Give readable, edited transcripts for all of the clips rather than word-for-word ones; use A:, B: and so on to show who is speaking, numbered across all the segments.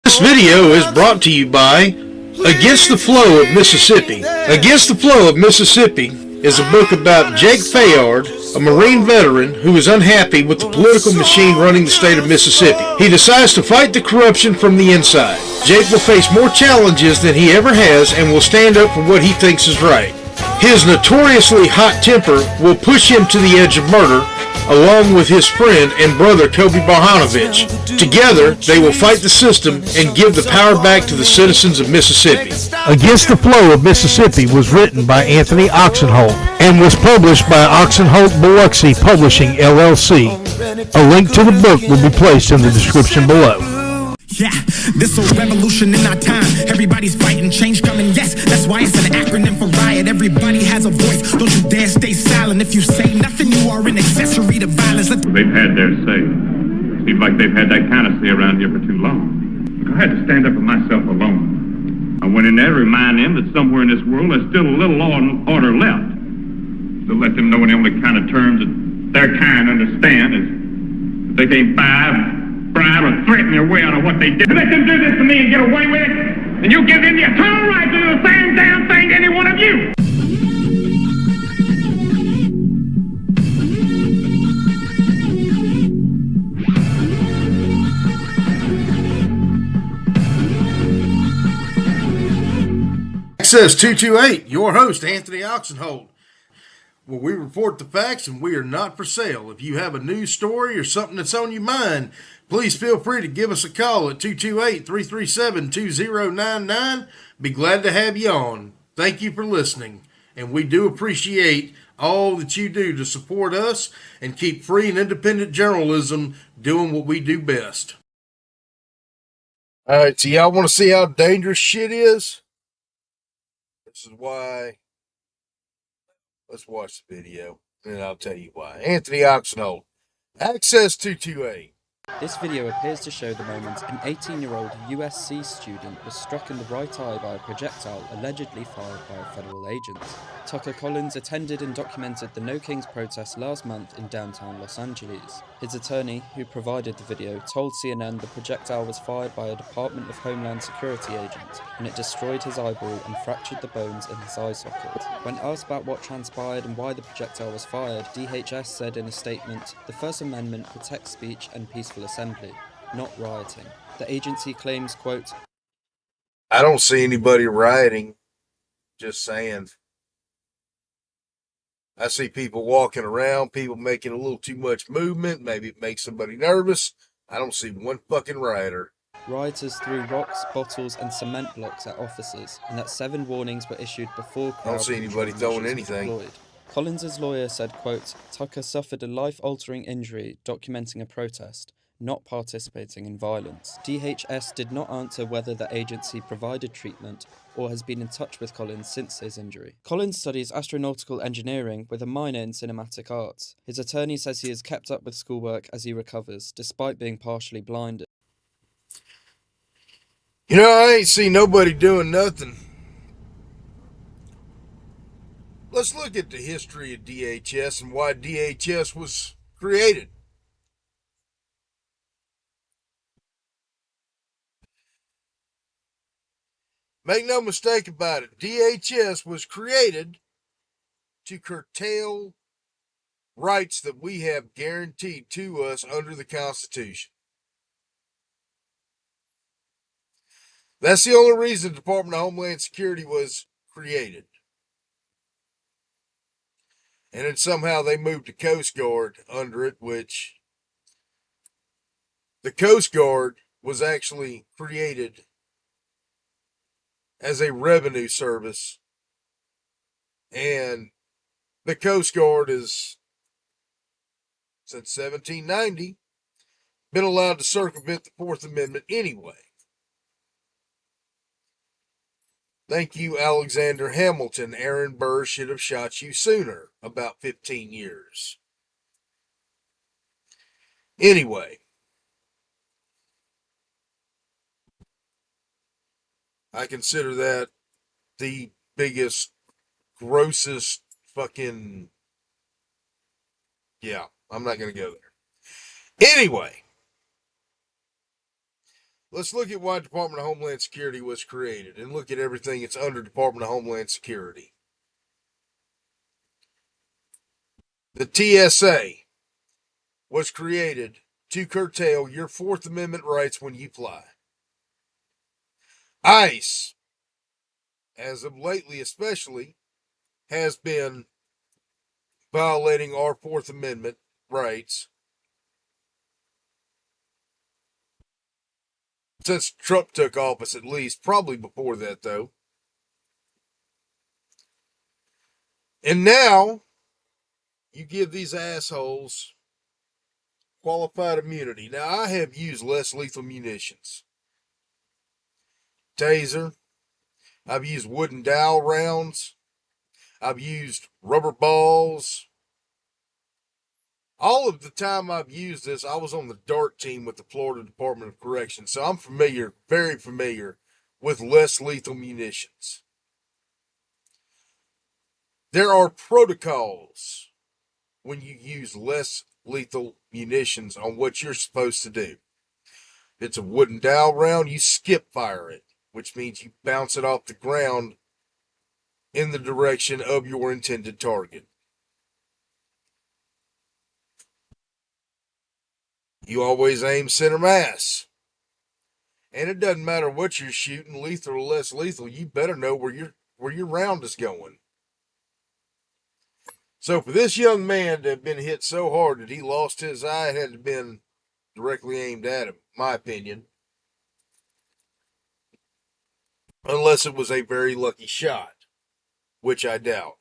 A: This video is brought to you by Against the Flow of Mississippi. Against the Flow of Mississippi is a book about Jake Fayard, a Marine veteran who is unhappy with the political machine running the state of Mississippi. He decides to fight the corruption from the inside. Jake will face more challenges than he ever has and will stand up for what he thinks is right. His notoriously hot temper will push him to the edge of murder, along with his friend and brother Kobe Barhanovich. Together, they will fight the system and give the power back to the citizens of Mississippi.
B: Against the Flow of Mississippi was written by Anthony Oksenholt and was published by Oksenholt Biloxi Publishing, LLC. A link to the book will be placed in the description below.
C: Yeah, this a revolution in our time. Everybody's fighting, change coming, yes. That's why it's an acronym for riot. Everybody has a voice. Don't you dare stay silent. If you say nothing, you are an accessory to violence.
D: They've had their say. Seems like they've had that kind of say around here for too long. Look, I had to stand up for myself alone. I went in there to remind them that somewhere in this world there's still a little law and order left. To let them know in the only kind of terms that their kind understand is that they can't bribe or threaten their way out of what they did. To let them do this to me and get away with it, and you give them the eternal right to do the same damn thing to any one of you.
A: Access 228, your host, Anthony Oksenholt, where we report the facts and we are not for sale. If you have a news story or something that's on your mind, please feel free to give us a call at 228-337-2099. Be glad to have you on. Thank you for listening, and we do appreciate all that you do to support us and keep free and independent journalism doing what we do best. All right, so y'all want to see how dangerous shit is? This is why. Let's watch the video, and I'll tell you why. Anthony Oksenholt, Access 228.
E: This video appears to show the moment an 18-year-old USC student was struck in the right eye by a projectile allegedly fired by a federal agent. Tucker Collins attended and documented the No Kings protest last month in downtown Los Angeles. His attorney, who provided the video, told CNN the projectile was fired by a Department of Homeland Security agent, and it destroyed his eyeball and fractured the bones in his eye socket. When asked about what transpired and why the projectile was fired, DHS said in a statement, "The First Amendment protects speech and peaceful assembly, not rioting." The agency claims, quote,
A: I don't see anybody rioting, just saying. I see people walking around, people making a little too much movement, maybe it makes somebody nervous. I don't see one fucking rioter.
E: Rioters threw rocks, bottles and cement blocks at officers, and that 7 warnings were issued before crowd
A: I don't see anybody throwing anything.
E: deployed. Collins' lawyer said, quote, Tucker suffered a life-altering injury documenting a protest, not participating in violence. DHS did not answer whether the agency provided treatment or has been in touch with Collins since his injury. Collins studies astronautical engineering with a minor in cinematic arts. His attorney says he has kept up with schoolwork as he recovers, despite being partially blinded.
A: You know, I ain't seen nobody doing nothing. Let's look at the history of DHS and why DHS was created. Make no mistake about it, DHS was created to curtail rights that we have guaranteed to us under the Constitution. That's the only reason the Department of Homeland Security was created. And then somehow they moved the Coast Guard under it, which the Coast Guard was actually created as a revenue service. And the Coast Guard is, since 1790, been allowed to circumvent the Fourth Amendment anyway. Thank you, Alexander Hamilton. Aaron Burr should have shot you sooner, about 15 years. Anyway, I consider that the biggest, grossest fucking... Yeah, I'm not going to go there. Anyway, Let's look at why Department of Homeland Security was created and look at everything that's under Department of Homeland Security. The TSA was created to curtail your Fourth Amendment rights when you fly. ICE, as of lately especially, has been violating our Fourth Amendment rights since Trump took office, at least, probably before that, though. And now you give these assholes qualified immunity. Now, I have used less lethal munitions. Taser. I've used wooden dowel rounds. I've used rubber balls. All of the time I've used this, I was on the DART team with the Florida Department of Corrections, so I'm familiar, very familiar, with less lethal munitions. There are protocols when you use less lethal munitions on what you're supposed to do. If it's a wooden dowel round, you skip fire it, which means you bounce it off the ground in the direction of your intended target. You always aim center mass. And it doesn't matter what you're shooting, lethal or less lethal, you better know where your round is going. So for this young man to have been hit so hard that he lost his eye, it had to have been directly aimed at him, my opinion. Unless it was a very lucky shot, which I doubt.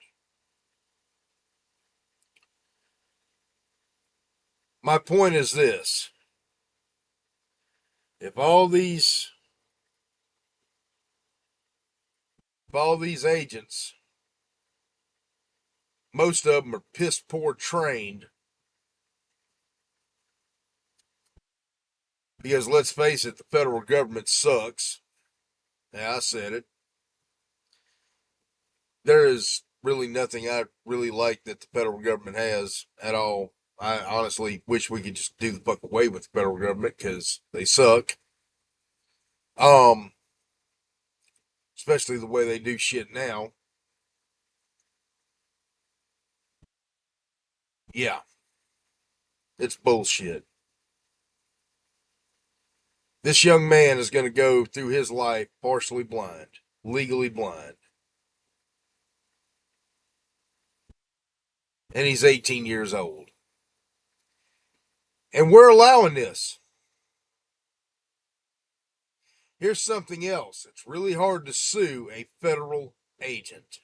A: My point is this. If all these agents, most of them are piss poor trained, because let's face it, the federal government sucks. Yeah, I said it. There is really nothing I really like that the federal government has at all. I honestly wish we could just do the fuck away with the federal government because they suck. Um, Especially the way they do shit now. Yeah, it's bullshit. This young man is going to go through his life partially blind, legally blind. And he's 18 years old. And we're allowing this. Here's something else. It's really hard to sue a federal agent.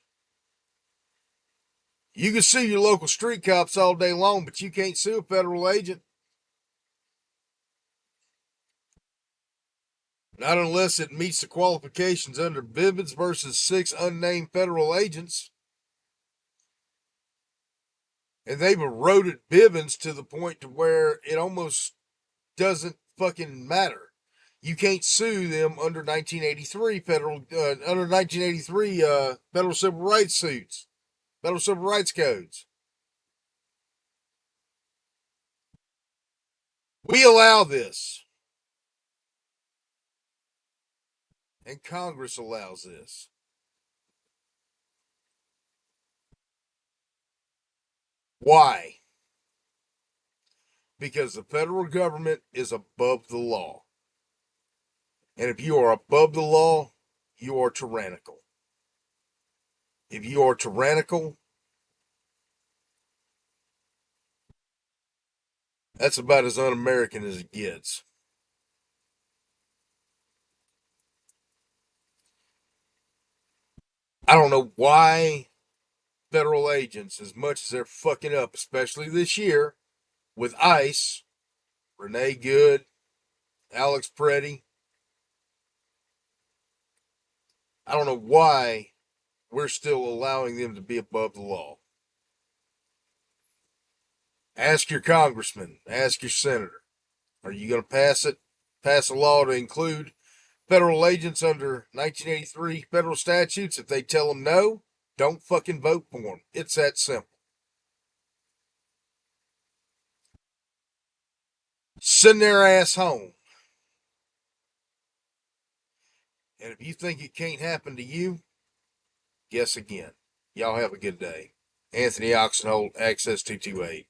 A: You can sue your local street cops all day long, but you can't sue a federal agent. Not unless it meets the qualifications under Bivens versus 6 unnamed federal agents. And they've eroded Bivens to the point to where it almost doesn't fucking matter. You can't sue them under 1983 federal civil rights suits, federal civil rights codes. We allow this. And Congress allows this. Why? Because the federal government is above the law. And if you are above the law, you are tyrannical. If you are tyrannical, that's about as un-American as it gets. I don't know why federal agents, as much as they're fucking up, especially this year, with ICE, Renee Good, Alex Preddy, I don't know why we're still allowing them to be above the law. Ask your congressman, ask your senator. Are you going to pass a law to include federal agents under 1983 federal statutes? If they tell them no, don't fucking vote for them. It's that simple. Send their ass home. And if you think it can't happen to you, guess again. Y'all have a good day. Anthony Oksenholt, Access 228.